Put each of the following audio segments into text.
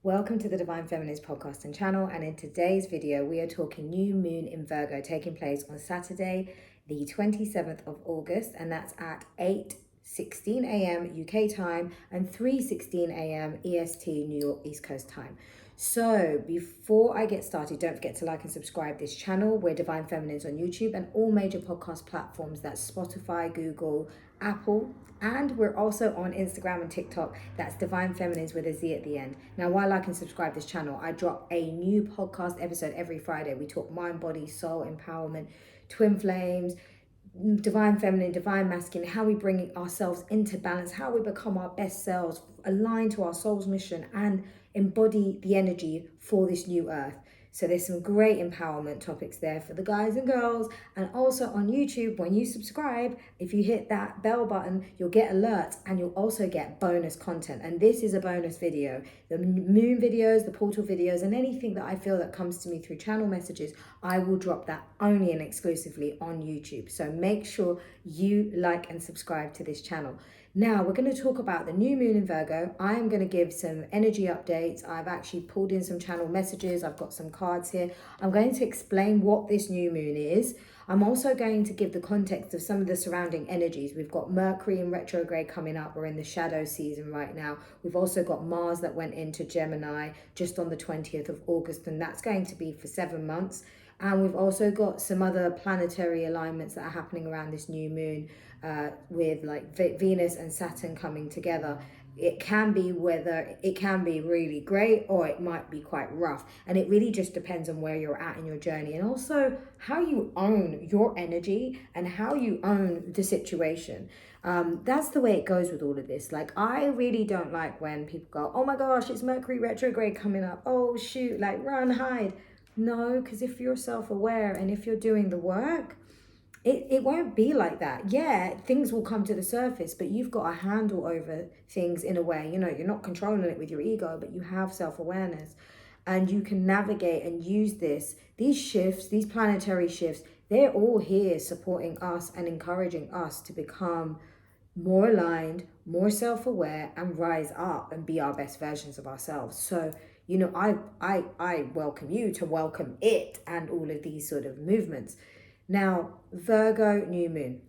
Welcome to the Divine Feminines podcast and channel, and in today's video we are talking new moon in Virgo taking place on Saturday the 27th of August, and that's at 8:16 a.m. UK time and 3:16 a.m. EST New York East Coast time. So before I get started, don't forget to like and subscribe this channel. We're Divine Feminines on YouTube and all major podcast platforms, that's Spotify, Google, Apple, and we're also on Instagram and TikTok. That's Divine Feminines with a Z at the end. Now, while like and subscribe this channel, I drop a new podcast episode every Friday. We talk mind, body, soul, empowerment, twin flames, divine feminine, divine masculine, how we bring ourselves into balance, how we become our best selves, aligned to our soul's mission, and embody the energy for this new earth. So there's some great empowerment topics there for the guys and girls. And also on YouTube, when you subscribe, if you hit that bell button, you'll get alerts and you'll also get bonus content. And this is a bonus video. The moon videos, the portal videos, and anything that I feel that comes to me through channel messages, I will drop that only and exclusively on YouTube. So make sure you like and subscribe to this channel. Now we're going to talk about the new moon in Virgo. I am going to give some energy updates. I've actually pulled in some channel messages. I've got some cards here. I'm going to explain what this new moon is. I'm also going to give the context of some of the surrounding energies. We've got Mercury in retrograde coming up. We're in the shadow season right now. We've also got Mars that went into Gemini just on the 20th of August, and that's going to be for 7 months. And we've also got some other planetary alignments that are happening around this new moon, with like Venus and Saturn coming together. It can be really great, or it might be quite rough. And it really just depends on where you're at in your journey, and also how you own your energy and how you own the situation. That's the way it goes with all of this. Like, I really don't like when people go, oh my gosh, it's Mercury retrograde coming up. Oh shoot, like run, hide. No, because if you're self-aware and if you're doing the work, it won't be like that. Yeah, things will come to the surface, but you've got a handle over things in a way. You know, you're not controlling it with your ego, but you have self-awareness. And you can navigate and use these shifts, these planetary shifts, they're all here supporting us and encouraging us to become more aligned, more self-aware, and rise up and be our best versions of ourselves. So, you know, I welcome you to welcome it and all of these sort of movements. Now, Virgo new moon.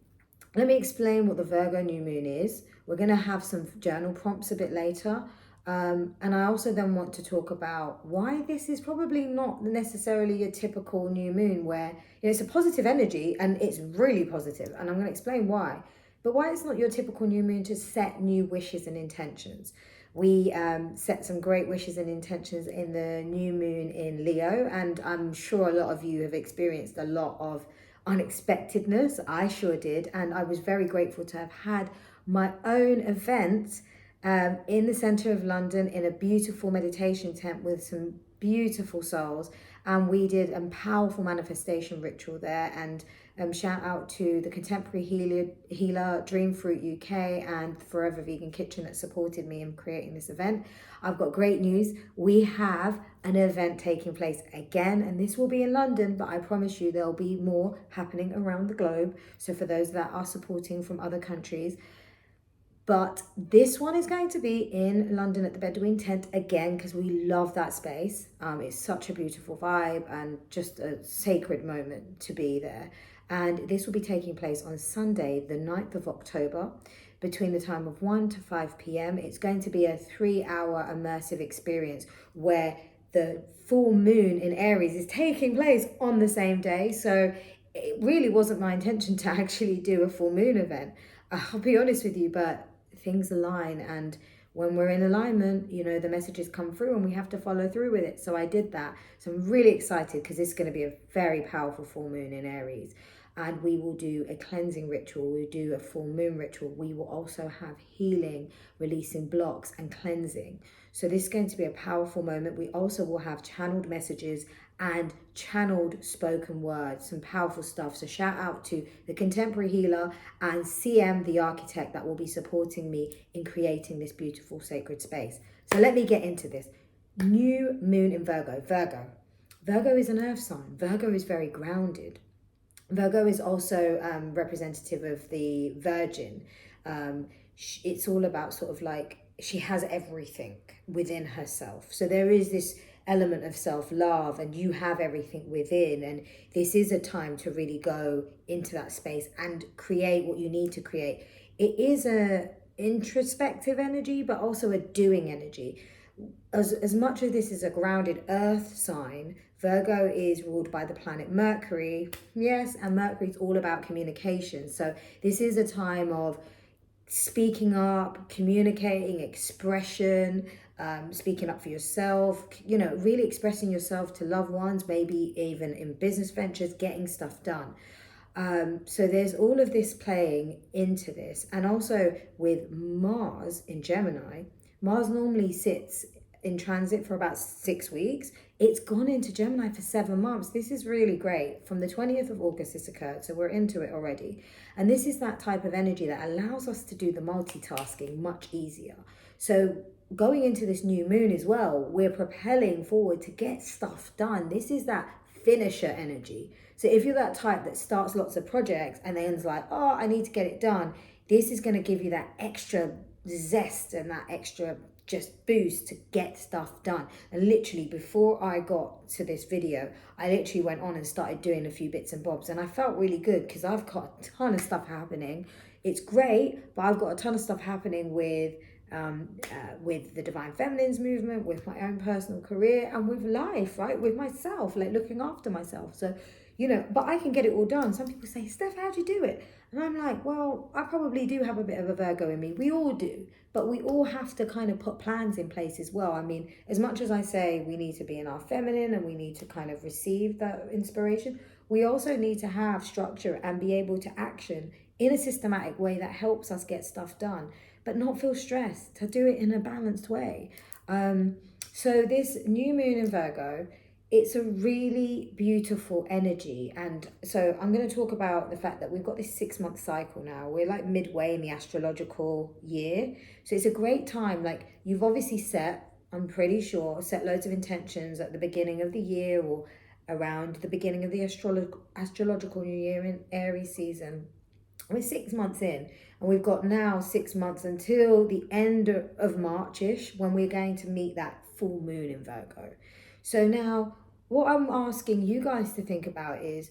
Let me explain what the Virgo new moon is. We're going to have some journal prompts a bit later. And I also then want to talk about why this is probably not necessarily a typical new moon where, you know, it's a positive energy and it's really positive, and I'm going to explain why. But why it's not your typical new moon to set new wishes and intentions. We set some great wishes and intentions in the new moon in Leo, and I'm sure a lot of you have experienced a lot of unexpectedness. I sure did, and I was very grateful to have had my own event in the centre of London in a beautiful meditation tent with some beautiful souls, and we did a powerful manifestation ritual there. And shout out to the contemporary healer Dream Fruit UK and Forever Vegan Kitchen that supported me in creating this event. I've got great news. We have an event taking place again, and this will be in London, but I promise you there'll be more happening around the globe. So for those that are supporting from other countries, but this one is going to be in London at the Bedouin Tent again, because we love that space. It's such a beautiful vibe and just a sacred moment to be there. And this will be taking place on Sunday, the 9th of October, between the time of 1 to 5 p.m. It's going to be a 3-hour immersive experience where the full moon in Aries is taking place on the same day. So it really wasn't my intention to actually do a full moon event. I'll be honest with you, but things align, and when we're in alignment, you know, the messages come through and we have to follow through with it. So I did that. So I'm really excited because this is going to be a very powerful full moon in Aries, and we will do a cleansing ritual. We'll do a full moon ritual. We will also have healing, releasing blocks and cleansing. So this is going to be a powerful moment. We also will have channeled messages and channeled spoken words, some powerful stuff. So shout out to the contemporary healer and CM, the architect, that will be supporting me in creating this beautiful sacred space. So let me get into this. New moon in Virgo. Virgo is an earth sign. Virgo is very grounded. Virgo is also representative of the Virgin. It's all about sort of like she has everything within herself. So there is this element of self-love, and you have everything within, and this is a time to really go into that space and create what you need to create. It is a introspective energy, but also a doing energy. As much as this is a grounded earth sign, Virgo is ruled by the planet Mercury. Yes, and Mercury is all about communication. So this is a time of speaking up, communicating, expression, speaking up for yourself, really expressing yourself to loved ones, maybe even in business ventures, getting stuff done. So there's all of this playing into this. And also with Mars in Gemini, Mars normally sits in transit for about 6 weeks. It's gone into Gemini for 7 months. This is really great. From the 20th of August this occurred, so we're into it already. And this is that type of energy that allows us to do the multitasking much easier. So going into this new moon as well, we're propelling forward to get stuff done. This is that finisher energy. So if you're that type that starts lots of projects and then's like, oh, I need to get it done, this is going to give you that extra zest and that extra just boost to get stuff done. And literally before I got to this video, I literally went on and started doing a few bits and bobs, and I felt really good because I've got a ton of stuff happening. It's great, but I've got a ton of stuff happening with the Divine Feminines movement, with my own personal career, and with life, right? With myself, like looking after myself. So, but I can get it all done. Some people say, Steph, how'd you do it? And I'm like, well, I probably do have a bit of a Virgo in me. We all do. But we all have to kind of put plans in place as well. I mean, as much as I say we need to be in our feminine and we need to kind of receive that inspiration, we also need to have structure and be able to action in a systematic way that helps us get stuff done, but not feel stressed, to do it in a balanced way. So this new moon in Virgo, it's a really beautiful energy. And so I'm going to talk about the fact that we've got this 6-month cycle now. We're like midway in the astrological year. So it's a great time. Like, you've obviously I'm pretty sure, set loads of intentions at the beginning of the year or around the beginning of the astrological new year in Aries season. We're 6 months in, and we've got now 6 months until the end of March-ish, when we're going to meet that full moon in Virgo. So now what I'm asking you guys to think about is,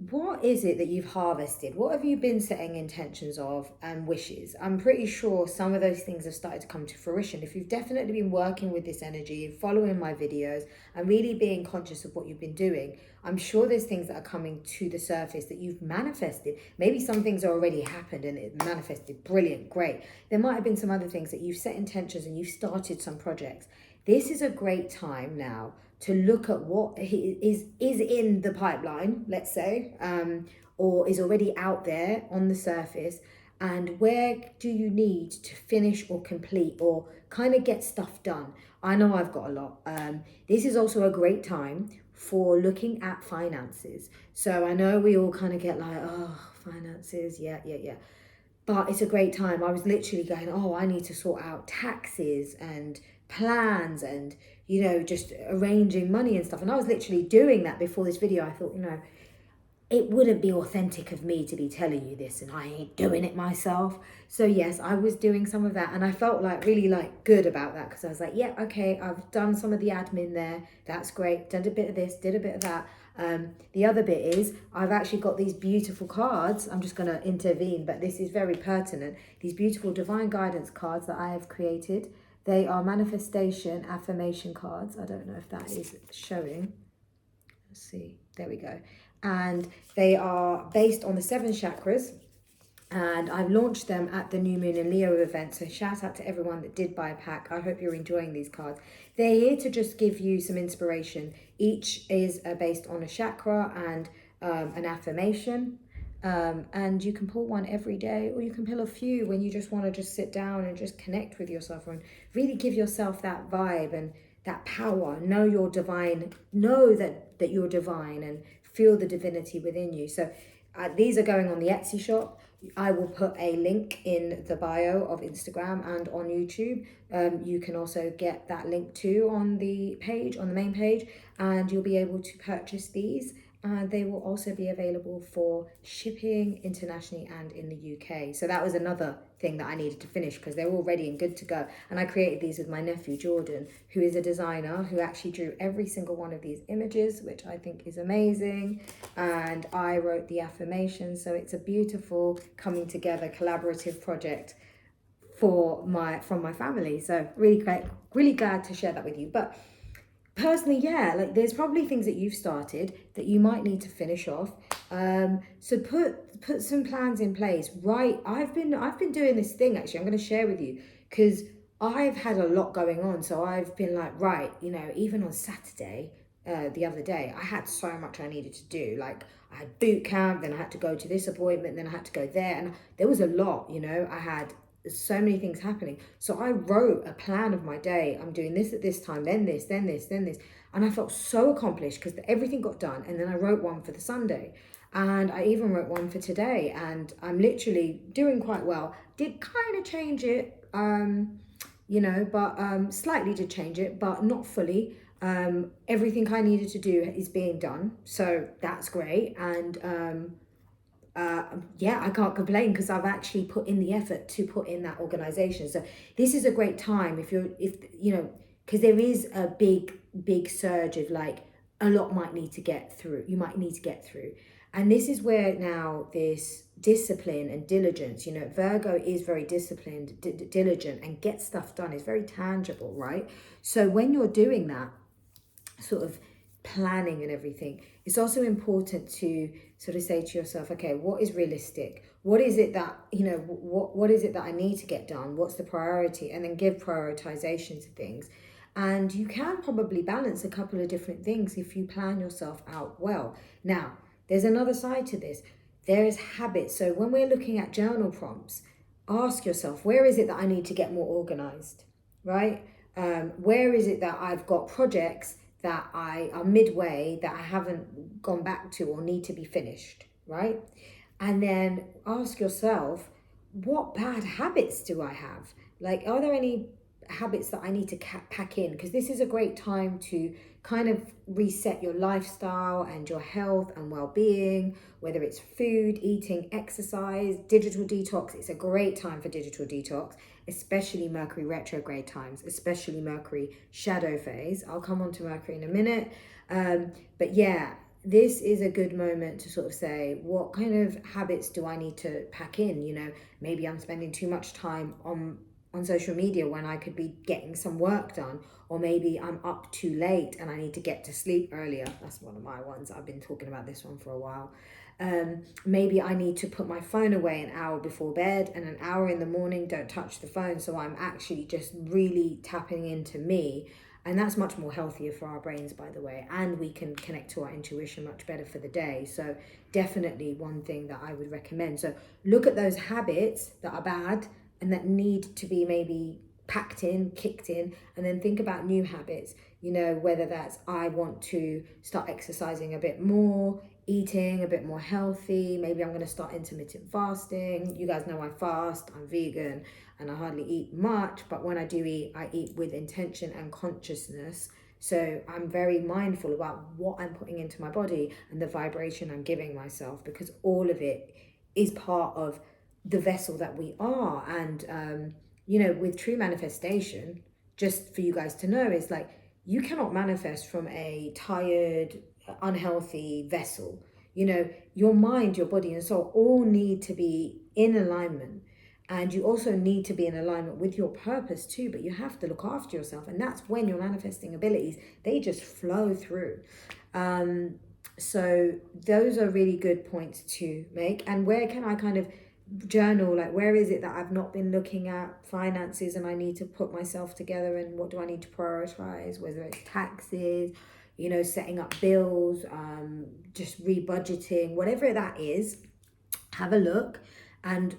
what is it that you've harvested? What have you been setting intentions of and wishes? I'm pretty sure some of those things have started to come to fruition. If you've definitely been working with this energy, following my videos, and really being conscious of what you've been doing, I'm sure there's things that are coming to the surface that you've manifested. Maybe some things already happened and it manifested. Brilliant, great. There might have been some other things that you've set intentions and you've started some projects. This is a great time now to look at what is in the pipeline, let's say, or is already out there on the surface, and where do you need to finish or complete or kind of get stuff done. I know I've got a lot. This is also a great time for looking at finances. So I know we all kind of get like, oh, finances, yeah. But it's a great time. I was literally going, oh, I need to sort out taxes and plans and just arranging money and stuff, and I was literally doing that before this video. I thought, it wouldn't be authentic of me to be telling you this and I ain't doing it myself. So yes, I was doing some of that, and I felt really good about that, because I was like, yeah, okay, I've done some of the admin there, that's great, done a bit of this, did a bit of that. The other bit is I've actually got these beautiful cards. I'm just going to intervene, but this is very pertinent. These beautiful divine guidance cards that I have created. They are manifestation affirmation cards. I don't know if that is showing. Let's see. There we go. And they are based on the 7 chakras. And I've launched them at the New Moon in Leo event. So shout out to everyone that did buy a pack. I hope you're enjoying these cards. They're here to just give you some inspiration. Each is based on a chakra and an affirmation. And you can pull one every day, or you can pull a few when you just want to just sit down and just connect with yourself and really give yourself that vibe and that power. Know you're divine, know that you're divine, and feel the divinity within you. So these are going on the Etsy shop. I will put a link in the bio of Instagram and on YouTube. You can also get that link too on the page, on the main page, and you'll be able to purchase these. And they will also be available for shipping internationally and in the UK. So that was another thing that I needed to finish because they're all ready and good to go. And I created these with my nephew Jordan, who is a designer, who actually drew every single one of these images, which I think is amazing. And I wrote the affirmations, so it's a beautiful coming together collaborative project from my family. So really great, really glad to share that with you. But personally, yeah, like there's probably things that you've started that you might need to finish off. So put some plans in place. Right, I've been doing this thing, actually I'm going to share with you, because I've had a lot going on. So I've been like, right, even on Saturday, the other day, I had so much I needed to do. Like I had boot camp, then I had to go to this appointment, then I had to go there, and there was a lot. I had so many things happening. So I wrote a plan of my day. I'm doing this at this time, then this, then this, then this. And I felt so accomplished because everything got done. And then I wrote one for the Sunday. And I even wrote one for today. And I'm literally doing quite well. Did kind of change it, but slightly did change it, but not fully. Everything I needed to do is being done. So that's great. And I can't complain because I've actually put in the effort to put in that organization. So this is a great time because there is a big surge of like a lot might need to get through. You might need to get through. And this is where now this discipline and diligence, Virgo is very disciplined, diligent, and gets stuff done. It's very tangible, right? So when you're doing that sort of planning and everything, it's also important to sort of say to yourself, okay, what is realistic? What is it that, what is it that I need to get done? What's the priority? And then give prioritization to things. And you can probably balance a couple of different things if you plan yourself out well. Now, there's another side to this. There is habits. So when we're looking at journal prompts, ask yourself, where is it that I need to get more organized, right? Where is it that I've got projects that I are midway that I haven't gone back to or need to be finished, right? And then ask yourself, what bad habits do I have? Like, are there any habits that I need to pack in? Because this is a great time to kind of reset your lifestyle and your health and well-being, whether it's food, eating, exercise, digital detox. It's a great time for digital detox, especially Mercury retrograde times, especially Mercury shadow phase. I'll come on to Mercury in a minute. But yeah, this is a good moment to sort of say, what kind of habits do I need to pack in? Maybe I'm spending too much time on social media when I could be getting some work done, or maybe I'm up too late and I need to get to sleep earlier. That's one of my ones. I've been talking about this one for a while. Maybe I need to put my phone away an hour before bed, and an hour in the morning, don't touch the phone. So I'm actually just really tapping into me. And that's much more healthier for our brains, by the way. And we can connect to our intuition much better for the day. So definitely one thing that I would recommend. So look at those habits that are bad and that need to be maybe packed in, kicked in, and then think about new habits, whether that's I want to start exercising a bit more, eating a bit more healthy, maybe I'm going to start intermittent fasting. You guys know I fast, I'm vegan, and I hardly eat much, but when I do eat, I eat with intention and consciousness. So I'm very mindful about what I'm putting into my body and the vibration I'm giving myself, because all of it is part of the vessel that we are. And with true manifestation, just for you guys to know, is like you cannot manifest from a tired, unhealthy vessel. Your mind, your body, and soul all need to be in alignment. And you also need to be in alignment with your purpose too, but you have to look after yourself. And that's when your manifesting abilities, they just flow through. So those are really good points to make. And where can I kind of journal, like where is it that I've not been looking at finances and I need to put myself together, and what do I need to prioritize, whether it's taxes, setting up bills, just rebudgeting, whatever that is. Have a look and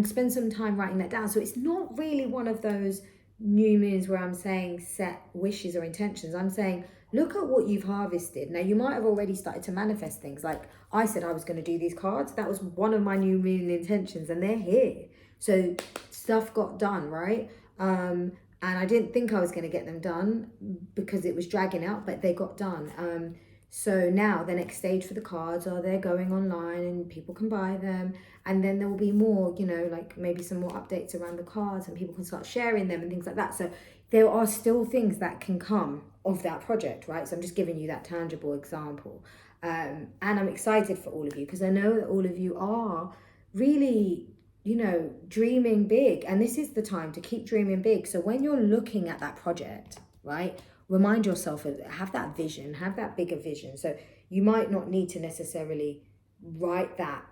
spend some time writing that down. So it's not really one of those new moons where I'm saying set wishes or intentions. I'm saying look at what you've harvested. Now you might have already started to manifest things. Like I said I was going to do these cards. That was one of my new moon intentions, and they're here. So stuff got done, right? And I didn't think I was going to get them done because it was dragging out, but they got done. So now the next stage for the cards are they're going online and people can buy them. And then there will be more, you know, like maybe some more updates around the cards and people can start sharing them and things like that. So there are still things that can come of that project, right? So I'm just giving you that tangible example. And I'm excited for all of you because I know that all of you are really, you know, dreaming big. And this is the time to keep dreaming big. So when you're looking at that project, right, remind yourself of have that vision, have that bigger vision. So you might not need to necessarily write that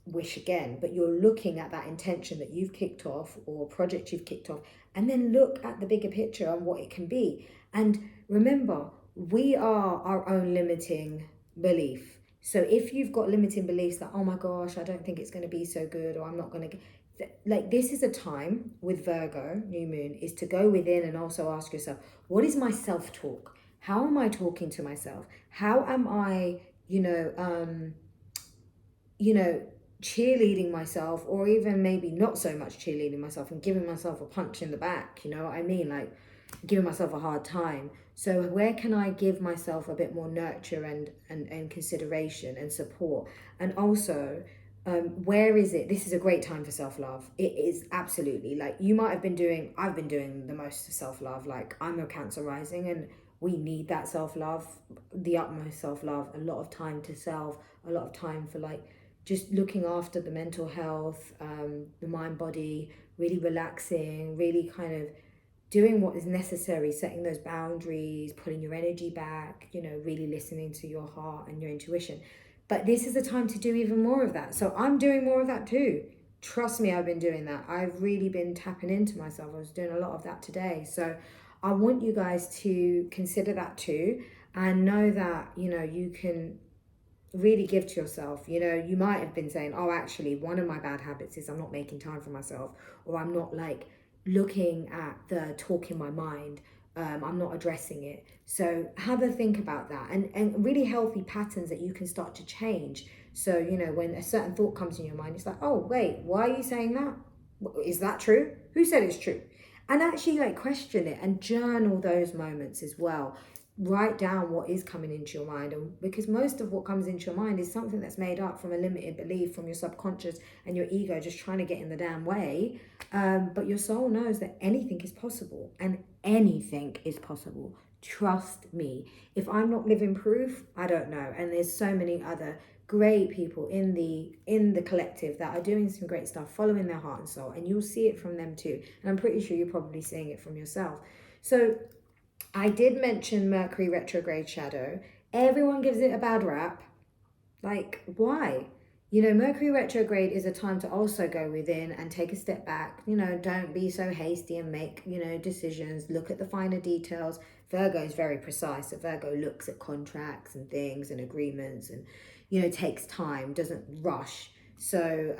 wish again, but you're looking at that intention that you've kicked off or project you've kicked off, and then look at the bigger picture and what it can be. And remember, we are our own limiting belief. So if you've got limiting beliefs that, oh my gosh, I don't think it's going to be so good, or I'm not going to, like, this is a time with Virgo new moon is to go within and also ask yourself, what is my self-talk? How am I talking to myself? How am I, cheerleading myself, or even maybe not so much cheerleading myself and giving myself a punch in the back, you know what I mean? Like giving myself a hard time. So where can I give myself a bit more nurture and consideration and support? And also, where is it? This is a great time for self-love. It is absolutely, like, I've been doing the most self-love. Like, I'm a Cancer rising and we need that self-love, the utmost self-love, a lot of time to self, a lot of time for like just looking after the mental health, the mind body, really relaxing, really kind of doing what is necessary, setting those boundaries, pulling your energy back, you know, really listening to your heart and your intuition. But this is the time to do even more of that. So I'm doing more of that too. Trust me, I've been doing that. I've really been tapping into myself. I was doing a lot of that today. So I want you guys to consider that too, and know that, you know, you can really give to yourself. You know, you might have been saying, oh, actually, one of my bad habits is I'm not making time for myself, or I'm not like looking at the talk in my mind. I'm not addressing it. So have a think about that, and really healthy patterns that you can start to change. So, you know, when a certain thought comes in your mind, it's like, oh, wait, why are you saying that? Is that true? Who said it's true? And actually like question it and journal those moments as well. Write down what is coming into your mind, and because most of what comes into your mind is something that's made up from a limited belief from your subconscious and your ego just trying to get in the damn way. But your soul knows that anything is possible, and anything is possible. Trust me. If I'm not living proof, I don't know. And there's so many other great people in the collective that are doing some great stuff, following their heart and soul, and you'll see it from them too. And I'm pretty sure you're probably seeing it from yourself. So I did mention Mercury retrograde shadow. Everyone gives it a bad rap. Like, why? You know, Mercury retrograde is a time to also go within and take a step back. You know, don't be so hasty and make, you know, decisions. Look at the finer details. Virgo is very precise. So Virgo looks at contracts and things and agreements and, you know, takes time, doesn't rush. So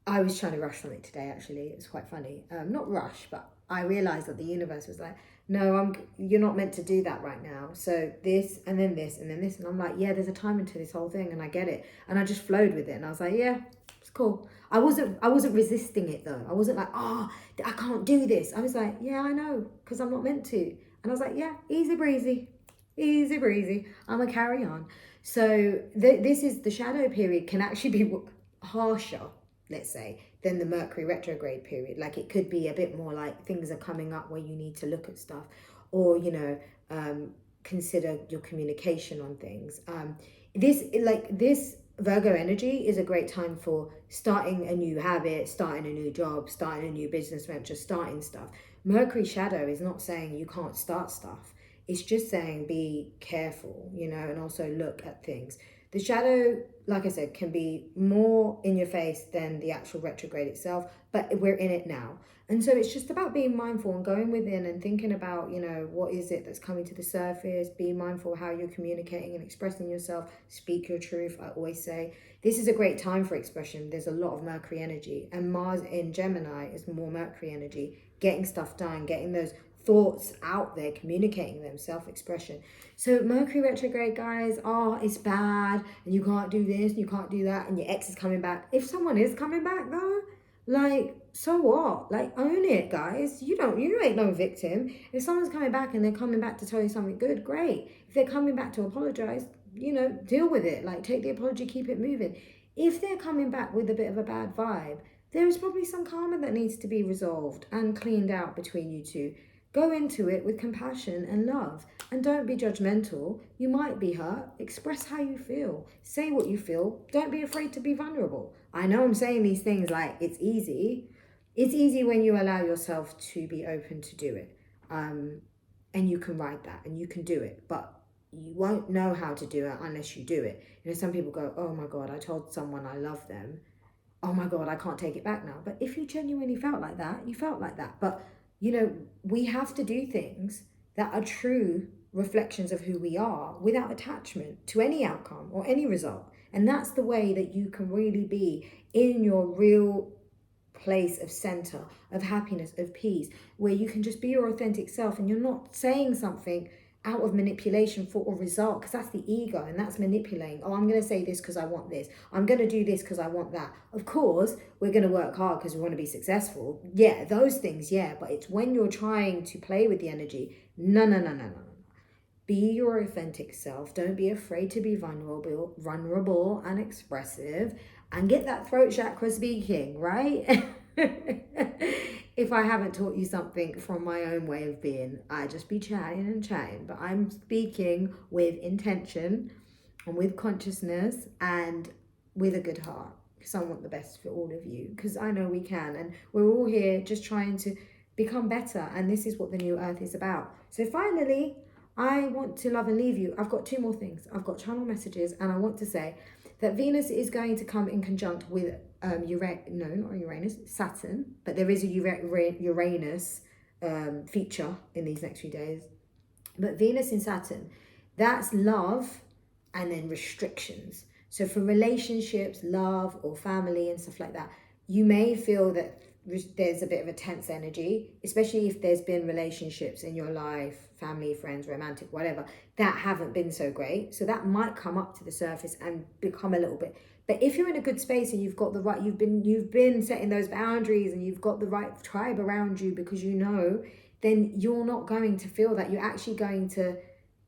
I was trying to rush something today, actually. It's quite funny. Not rush, but I realized that the universe was like, no, you're not meant to do that right now. So this, and then this, and then this. And I'm like, yeah, there's a time into this whole thing, and I get it. And I just flowed with it. And I was like, yeah, it's cool. I wasn't resisting it though. I wasn't like, oh, I can't do this. I was like, yeah, I know, because I'm not meant to. And I was like, yeah, easy breezy. Easy breezy. I'm gonna carry on. So this is the shadow period can actually be harsher, let's say, than the Mercury retrograde period. Like, it could be a bit more like things are coming up where you need to look at stuff, or, you know, consider your communication on things. This Virgo energy is a great time for starting a new habit, starting a new job, starting a new business venture, starting stuff. Mercury shadow is not saying you can't start stuff. It's just saying be careful, you know, and also look at things. The shadow, like I said, can be more in your face than the actual retrograde itself, but we're in it now. And so it's just about being mindful and going within and thinking about, you know, what is it that's coming to the surface. Be mindful of how you're communicating and expressing yourself. Speak your truth, I always say. This is a great time for expression. There's a lot of Mercury energy, and Mars in Gemini is more Mercury energy. Getting stuff done, getting those thoughts out there, communicating them, self-expression. So Mercury retrograde, guys, it's bad, and you can't do this, and you can't do that, and your ex is coming back. If someone is coming back though, like, so what? Like, own it, guys. You ain't no victim. If someone's coming back and they're coming back to tell you something good, great. If they're coming back to apologize, deal with it. Like, take the apology, keep it moving. If they're coming back with a bit of a bad vibe, there is probably some karma that needs to be resolved and cleaned out between you two. Go into it with compassion and love, and don't be judgmental. You might be hurt. Express how you feel. Say what you feel. Don't be afraid to be vulnerable. I know I'm saying these things like it's easy. It's easy when you allow yourself to be open to do it. And you can ride that and you can do it. But you won't know how to do it unless you do it. Some people go, oh my God, I told someone I love them. Oh my God, I can't take it back now. But if you genuinely felt like that, you felt like that. But, we have to do things that are true reflections of who we are without attachment to any outcome or any result. And that's the way that you can really be in your real place of center, of happiness, of peace, where you can just be your authentic self and you're not saying something out of manipulation for a result, because that's the ego and that's manipulating. Oh, I'm going to say this because I want this. I'm going to do this because I want that. Of course, we're going to work hard because we want to be successful. Yeah, those things, yeah. But it's when you're trying to play with the energy. No. Be your authentic self. Don't be afraid to be vulnerable and expressive, and get that throat chakra speaking, right? If I haven't taught you something from my own way of being, I just be chatting, but I'm speaking with intention and with consciousness and with a good heart, because I want the best for all of you, because I know we can, and we're all here just trying to become better, and this is what the new earth is about. So finally, I want to love and leave you. I've got two more things. I've got channel messages, and I want to say that Venus is going to come in conjunct with Saturn, but there is a Uranus feature in these next few days. But Venus in Saturn, that's love and then restrictions. So for relationships, love or family and stuff like that, you may feel that there's a bit of a tense energy, especially if there's been relationships in your life, family, friends, romantic, whatever, that haven't been so great. So that might come up to the surface and become a little bit. But if you're in a good space and you've got the right, you've been setting those boundaries and you've got the right tribe around you, because then you're not going to feel that. You're actually going to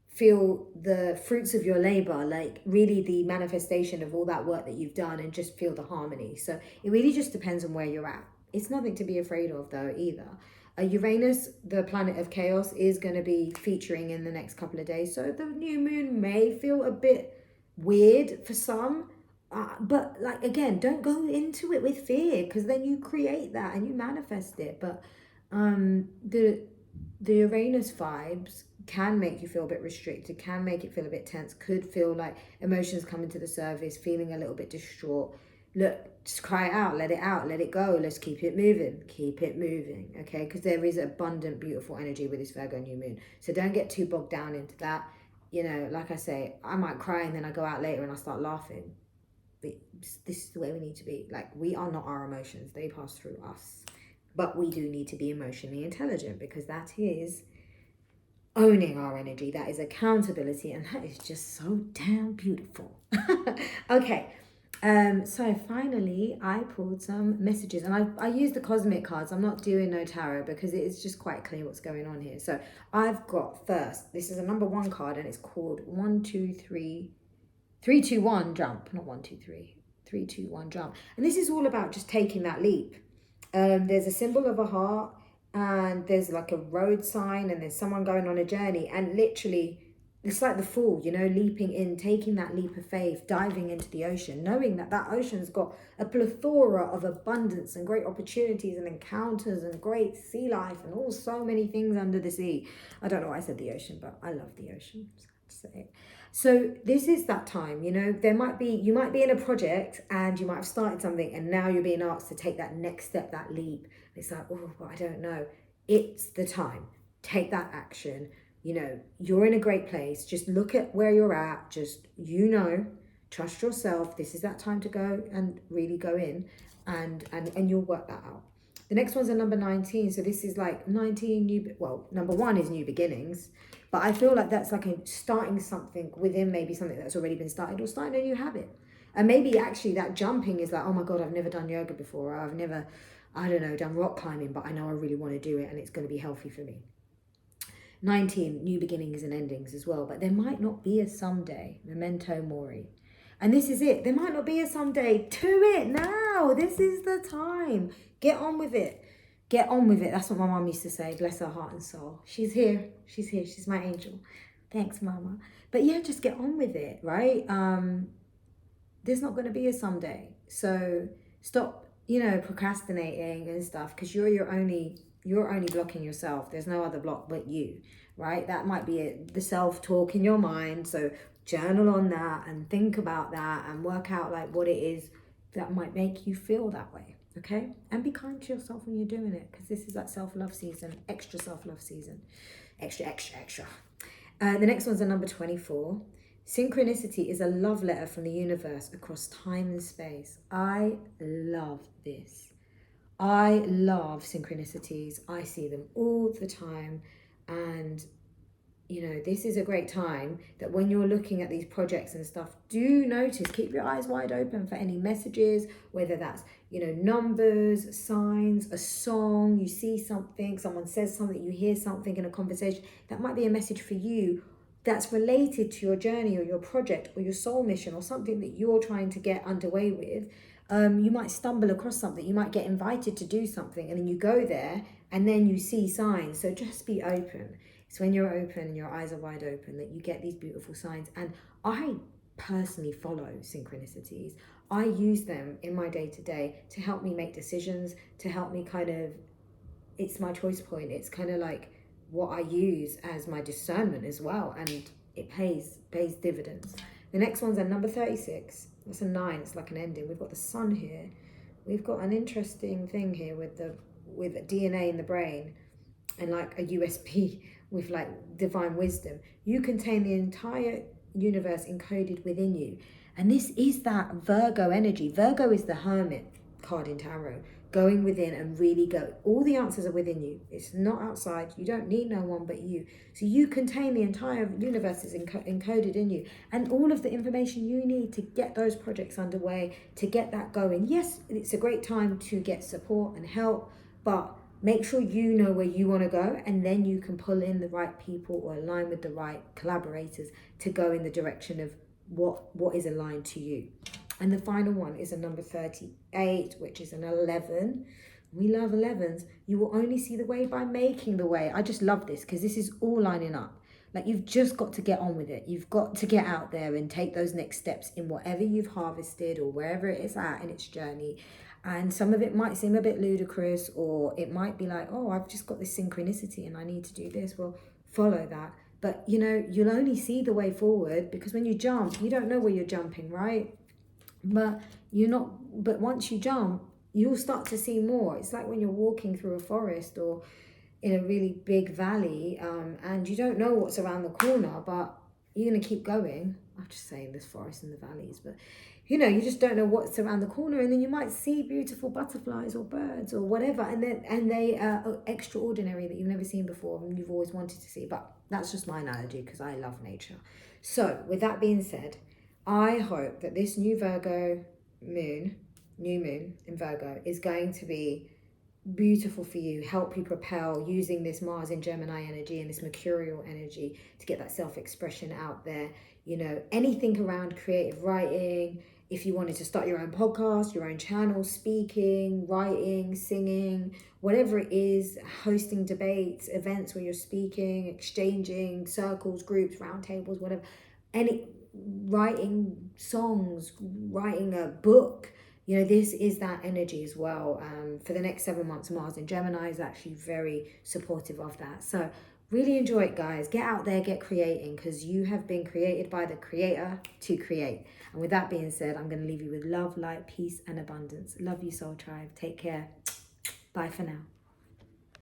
feel the fruits of your labor, like really the manifestation of all that work that you've done, and just feel the harmony. So it really just depends on where you're at. It's nothing to be afraid of though either. Uranus, the planet of chaos, is going to be featuring in the next couple of days. So the new moon may feel a bit weird for some. But like, again, don't go into it with fear, because then you create that and you manifest it. But the Uranus vibes can make you feel a bit restricted, can make it feel a bit tense, could feel like emotions coming to the surface, feeling a little bit distraught. Look, just cry it out, let it go. Let's keep it moving, okay? Because there is abundant, beautiful energy with this Virgo new moon. So don't get too bogged down into that. Like I say, I might cry and then I go out later and I start laughing. But this is the way we need to be. Like, we are not our emotions, they pass through us. But we do need to be emotionally intelligent, because that is owning our energy, that is accountability, and that is just so damn beautiful. Okay. So finally I pulled some messages, and I used the cosmic cards. I'm not doing no tarot because it is just quite clear what's going on here. So I've got first, this is a number 1 card, and it's called 1 2 3 3 2 1 jump, not 1 2 3 3 2 1 jump. And this is all about just taking that leap. There's a symbol of a heart, and there's like a road sign, and there's someone going on a journey, and literally it's like the Fool, leaping in, taking that leap of faith, diving into the ocean, knowing that that ocean's got a plethora of abundance and great opportunities and encounters and great sea life and all so many things under the sea. I don't know why I said the ocean, but I love the ocean. I'm just going to say it. So this is that time, you might be in a project and you might have started something, and now you're being asked to take that next step, that leap. It's like, oh, but I don't know. It's the time. Take that action. You're in a great place. Just look at where you're at. Just, trust yourself. This is that time to go and really go in, and you'll work that out. The next one's a number 19. So this is like 19 number 1 is new beginnings, but I feel like that's like starting something within, maybe something that's already been started, or starting a new habit. And maybe actually that jumping is like, oh my God, I've never done yoga before. Or I don't know, done rock climbing, but I know I really want to do it and it's going to be healthy for me. 19, new beginnings and endings as well. But there might not be a someday. Memento mori. And this is it. There might not be a someday. Do it now. This is the time. Get on with it. Get on with it. That's what my mum used to say. Bless her heart and soul. She's here. She's here. She's my angel. Thanks, mama. But yeah, just get on with it, right? There's not going to be a someday. So stop, procrastinating and stuff, because you're only blocking yourself. There's no other block but you, right? That might be it, the self-talk in your mind. So journal on that and think about that and work out like what it is that might make you feel that way, okay? And be kind to yourself when you're doing it, because this is like self-love season, extra self-love season, extra. The next one's a number 24. Synchronicity is a love letter from the universe across time and space. I love this. I love synchronicities. I see them all the time. And, this is a great time that when you're looking at these projects and stuff, do notice, keep your eyes wide open for any messages, whether that's, numbers, signs, a song, you see something, someone says something, you hear something in a conversation. That might be a message for you that's related to your journey or your project or your soul mission or something that you're trying to get underway with. You might stumble across something, you might get invited to do something, and then you go there and then you see signs. So just be open. It's when you're open and your eyes are wide open that you get these beautiful signs. And I personally follow synchronicities. I use them in my day-to-day to help me make decisions, to help me it's my choice point. It's kind of like what I use as my discernment as well, and it pays dividends. The next one's a number 36. That's a 9. It's like an ending. We've got the sun here. We've got an interesting thing here with DNA in the brain and like a USB with like divine wisdom. You contain the entire universe encoded within you. And this is that Virgo energy. Virgo is the hermit card in tarot. Going within and really go. All the answers are within you. It's not outside. You don't need no one but you. So you contain the entire universe is encoded in you. And all of the information you need to get those projects underway, to get that going. Yes, it's a great time to get support and help, but make sure you know where you want to go, and then you can pull in the right people or align with the right collaborators to go in the direction of what is aligned to you. And the final one is a number 38, which is an 11. We love 11s. You will only see the way by making the way. I just love this because this is all lining up. Like, you've just got to get on with it. You've got to get out there and take those next steps in whatever you've harvested or wherever it is at in its journey. And some of it might seem a bit ludicrous, or it might be like, oh, I've just got this synchronicity and I need to do this. Well, follow that. But, you'll only see the way forward because when you jump, you don't know where you're jumping, right? But once you jump, you'll start to see more. It's like when you're walking through a forest or in a really big valley, and you don't know what's around the corner, but you're going to keep going. I'm just saying there's forests in the valleys, but you just don't know what's around the corner, and then you might see beautiful butterflies or birds or whatever, and they are extraordinary that you've never seen before and you've always wanted to see. But that's just my analogy because I love nature. So with that being said, I hope that this new moon in Virgo is going to be beautiful for you, help you propel using this Mars in Gemini energy and this Mercurial energy to get that self-expression out there. Anything around creative writing, if you wanted to start your own podcast, your own channel, speaking, writing, singing, whatever it is, hosting debates, events where you're speaking, exchanging, circles, groups, round tables, whatever, writing songs, writing a book, this is that energy as well. For the next 7 months, Mars in Gemini is actually very supportive of that. So really enjoy it, guys. Get out there, get creating, because you have been created by the Creator to create. And with that being said, I'm going to leave you with love, light, peace, and abundance. Love you, Soul Tribe. Take care. Bye for now.